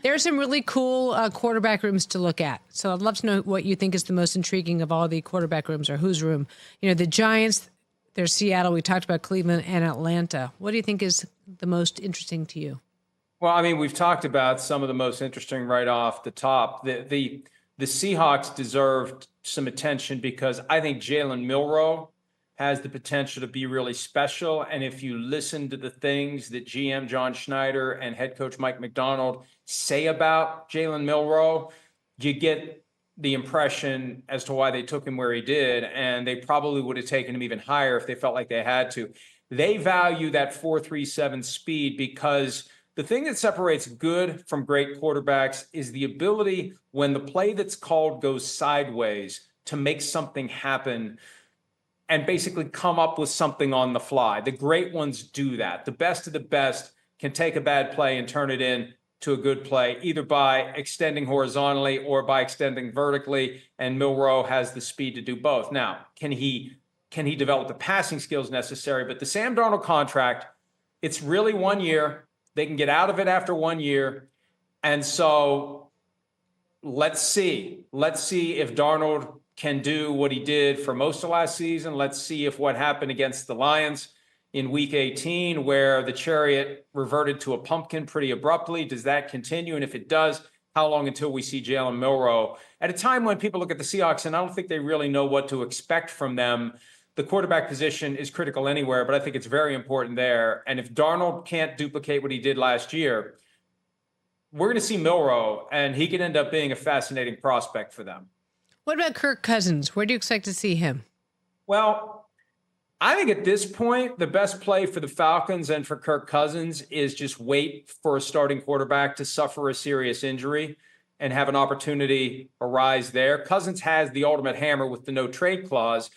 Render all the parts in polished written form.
There are some really cool quarterback rooms to look at. So I'd love to know what you think is the most intriguing of all the quarterback rooms, or whose room. You know, the Giants, there's Seattle. We talked about Cleveland and Atlanta. What do you think is the most interesting to you? Well, I mean, we've talked about some of the most interesting right off the top. The Seahawks deserved some attention because I think Jalen Milroe has the potential to be really special. And if you listen to the things that GM John Schneider and head coach Mike McDonald say about Jalen Milroe, you get the impression as to why they took him where he did. And they probably would have taken him even higher if they felt like they had to. They value that 4.37 speed because the thing that separates good from great quarterbacks is the ability, when the play that's called goes sideways, to make something happen and basically come up with something on the fly. The great ones do that. The best of the best can take a bad play and turn it into a good play, either by extending horizontally or by extending vertically, and Milroe has the speed to do both. Now, can he develop the passing skills necessary? But the Sam Darnold contract, it's really 1 year. They can get out of it after 1 year. And so let's see. Let's see if Darnold can do what he did for most of last season. Let's see if what happened against the Lions in week 18, where the chariot reverted to a pumpkin pretty abruptly, does that continue? And if it does, how long until we see Jalen Milroe? At a time when people look at the Seahawks, and I don't think they really know what to expect from them, the quarterback position is critical anywhere, but I think it's very important there. And if Darnold can't duplicate what he did last year, we're going to see Milroe, and he could end up being a fascinating prospect for them. What about Kirk Cousins? Where do you expect to see him? Well, I think at this point, the best play for the Falcons and for Kirk Cousins is just wait for a starting quarterback to suffer a serious injury and have an opportunity arise there. Cousins has the ultimate hammer with the no trade clause,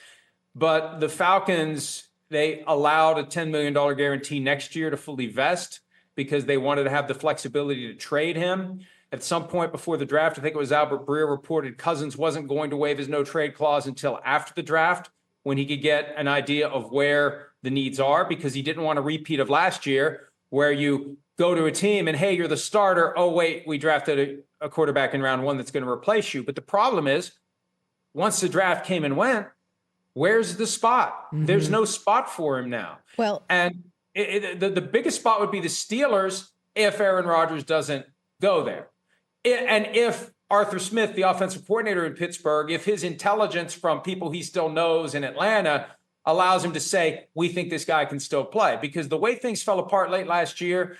but the Falcons, they allowed a $10 million guarantee next year to fully vest because they wanted to have the flexibility to trade him. At some point before the draft, I think it was Albert Breer reported Cousins wasn't going to waive his no trade clause until after the draft, when he could get an idea of where the needs are, because he didn't want a repeat of last year where you go to a team and, hey, you're the starter. Oh, wait, we drafted a quarterback in round one that's going to replace you. But the problem is, once the draft came and went, where's the spot? Mm-hmm. There's no spot for him now. Well, and the biggest spot would be the Steelers if Aaron Rodgers doesn't go there. And if Arthur Smith, the offensive coordinator in Pittsburgh, if his intelligence from people he still knows in Atlanta allows him to say, we think this guy can still play. Because the way things fell apart late last year,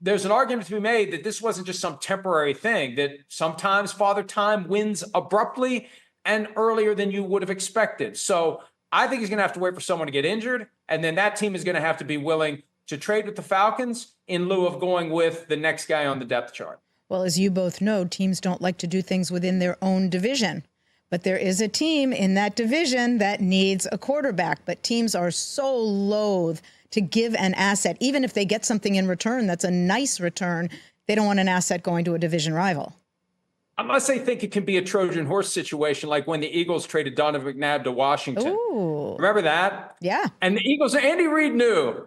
there's an argument to be made that this wasn't just some temporary thing, that sometimes Father Time wins abruptly and earlier than you would have expected. So I think he's going to have to wait for someone to get injured, and then that team is going to have to be willing to trade with the Falcons in lieu of going with the next guy on the depth chart. Well, as you both know, teams don't like to do things within their own division. But there is a team in that division that needs a quarterback. But teams are so loath to give an asset. Even if they get something in return that's a nice return, they don't want an asset going to a division rival. Unless they think it can be a Trojan horse situation, like when the Eagles traded Donovan McNabb to Washington. Ooh. Remember that? Yeah. And the Eagles, Andy Reid knew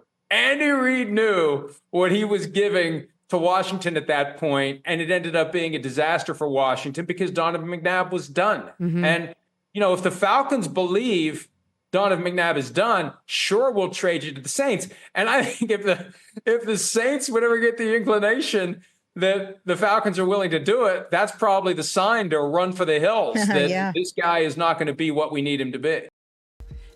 what he was giving to Washington at that point, and it ended up being a disaster for Washington because Donovan McNabb was done. Mm-hmm. And, you know, if the Falcons believe Donovan McNabb is done, sure, we'll trade you to the Saints. And I think if the Saints would ever get the inclination that the Falcons are willing to do it, that's probably the sign to run for the hills, that yeah. This guy is not going to be what we need him to be.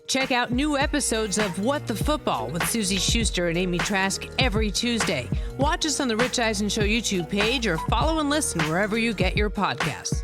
Check out new episodes of What the Football with Suzy Shuster and Amy Trask every Tuesday. Watch us on the Rich Eisen Show YouTube page or follow and listen wherever you get your podcasts.